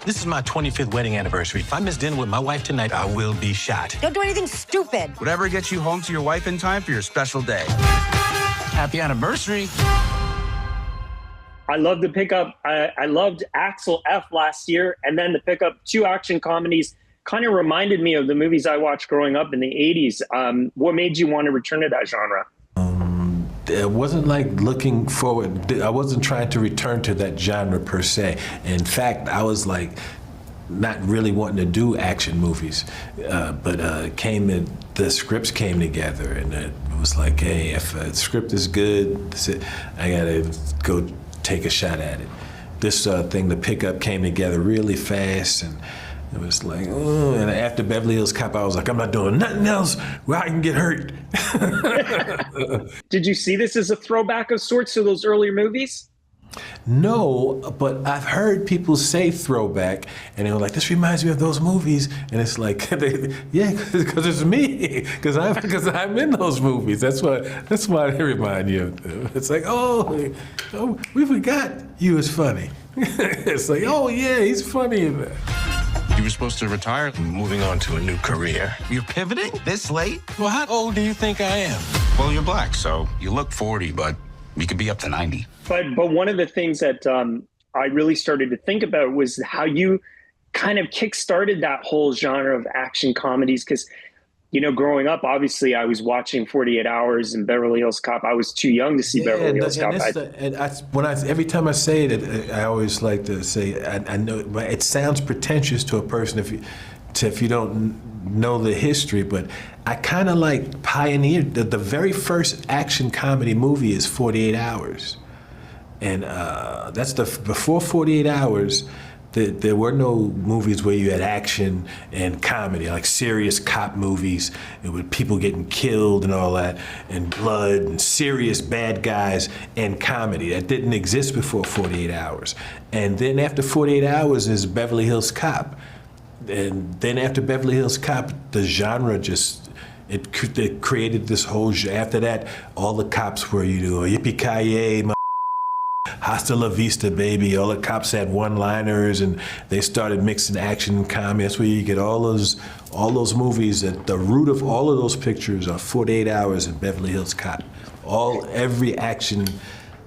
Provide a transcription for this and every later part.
This is my 25th wedding anniversary. If I miss dinner with my wife tonight, I will be shot. Don't do anything stupid. Whatever gets you home to your wife in time for your special day. Happy anniversary. I love the pickup. I loved Axel F last year, and then the pickup 2 action comedies kind of reminded me of the movies I watched growing up in the 80s. What made you want to return to that genre? It wasn't like looking forward. I wasn't trying to return to that genre per se. In fact, I was like not really wanting to do action movies, but the scripts came together, and it was like, hey, if a script is good, that's it. I gotta go take a shot at it. This thing, the pickup, came together really fast, and it was like, oh, and after Beverly Hills Cop, I was like, I'm not doing nothing else where I can get hurt. Did you see this as a throwback of sorts to those earlier movies? No, but I've heard people say throwback, and they were like, this reminds me of those movies. And it's like, yeah, because it's me, because I'm in those movies. That's why they remind you of them. It's like, oh, we forgot you was funny. It's like, oh yeah, he's funny in that. You were supposed to retire, moving on to a new career. You're pivoting this late? Well, how old do you think I am? Well, you're black, so you look 40, but you could be up to 90. But one of the things that I really started to think about was how you kind of kickstarted that whole genre of action comedies. Because, you know, growing up, obviously, I was watching 48 Hours and Beverly Hills Cop. I was too young to see Beverly Hills Cop. Every time I say it, I always like to say, I know it sounds pretentious to a person if you don't know the history, but I kind of like pioneered the very first action comedy movie is 48 Hours. And that's before 48 Hours, there were no movies where you had action and comedy, like serious cop movies with people getting killed and all that, and blood and serious bad guys and comedy. That didn't exist before 48 Hours. And then after 48 Hours is Beverly Hills Cop. And then after Beverly Hills Cop, the genre just, it created this whole, after that, all the cops were, yippee-ki-yay, hasta la vista, baby. All the cops had one-liners, and they started mixing action and comedy. That's where you get all those movies. At the root of all of those pictures are 48 Hours and Beverly Hills Cop. Every action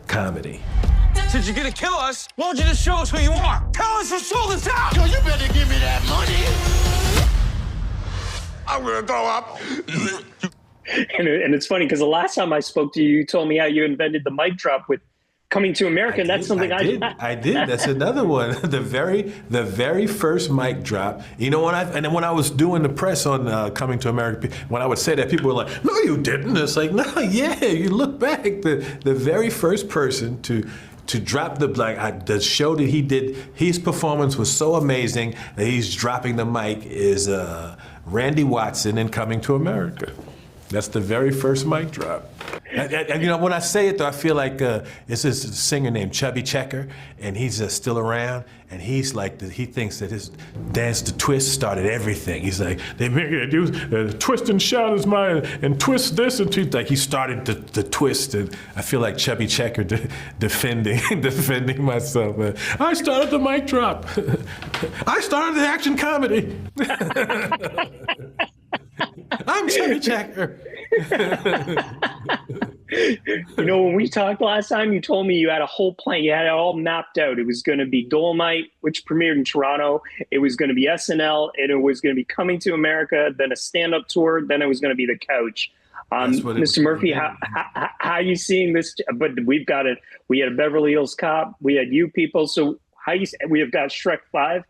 comedy. Since you're gonna kill us, why don't you just show us who you are? Tell us and sold us out! Yo, you better give me that money. I'm gonna throw up. And it's funny because the last time I spoke to you, you told me how you invented the mic drop with Coming to America, and that's something I did. I did. That's another one. The very first mic drop. You know, when I was doing the press on Coming to America, when I would say that, people were like, "No, you didn't." It's like, no, yeah. You look back, the very first person to drop the show that he did, his performance was so amazing that he's dropping the mic is Randy Watson in Coming to America. That's the very first mic drop. And you know, when I say it though, I feel like it's this singer named Chubby Checker, and he's still around, and he's like, he thinks that his dance to twist started everything. He's like, they make it do twist and shout is mine, and twist this, and twist. Like he started the twist, and I feel like Chubby Checker defending myself. I started the mic drop. I started the action comedy. I'm Chubby Checker. You know, when we talked last time, you told me you had a whole plan. You had it all mapped out. It was going to be Dolomite, which premiered in Toronto. It was going to be SNL, and it was going to be Coming to America, then a stand-up tour, then it was going to be The Couch. Mr. Murphy, how are you seeing this? But we had a Beverly Hills Cop. We had you people. So we have got Shrek 5.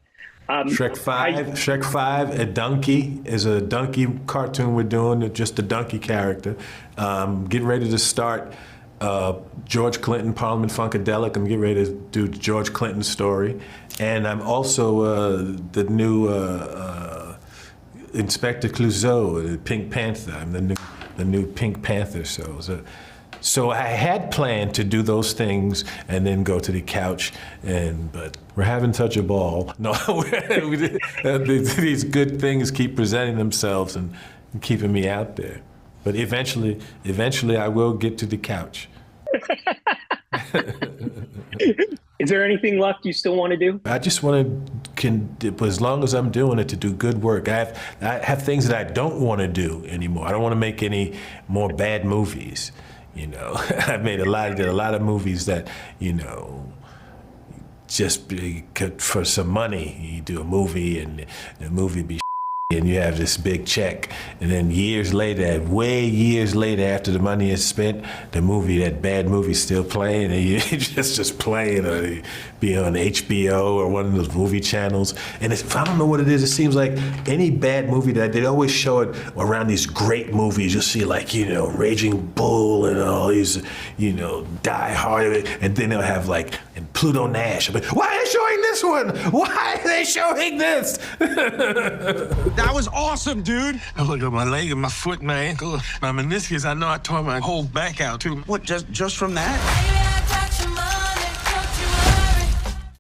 Shrek 5, a donkey is a donkey cartoon we're doing, just a donkey character. Getting ready to start George Clinton, Parliament Funkadelic. I'm getting ready to do George Clinton's story. And I'm also the new Inspector Clouseau, Pink Panther. I'm the new Pink Panther. So I had planned to do those things and then go to The Couch, but we're having such a ball. No, these good things keep presenting themselves and keeping me out there. But eventually I will get to The Couch. Is there anything left you still want to do? I just want to but as long as I'm doing it, to do good work. I have things that I don't want to do anymore. I don't want to make any more bad movies. You know, I've made did a lot of movies that, you know, just for some money. You do a movie and the movie be and you have this big check, and then years later, way years later, after the money is spent, that bad movie's still playing, and you just playing, or be on HBO or one of those movie channels. And I don't know what it is. It seems like any bad movie that they always show it around these great movies. You'll see, like, you know, Raging Bull and all these, you know, Die Hard, and then they'll have like and Pluto Nash. But why are they showing this one? Why are they showing this? That was awesome, dude. I look at my leg and my foot, my ankle, my meniscus. I know I tore my whole back out too. What, just from that?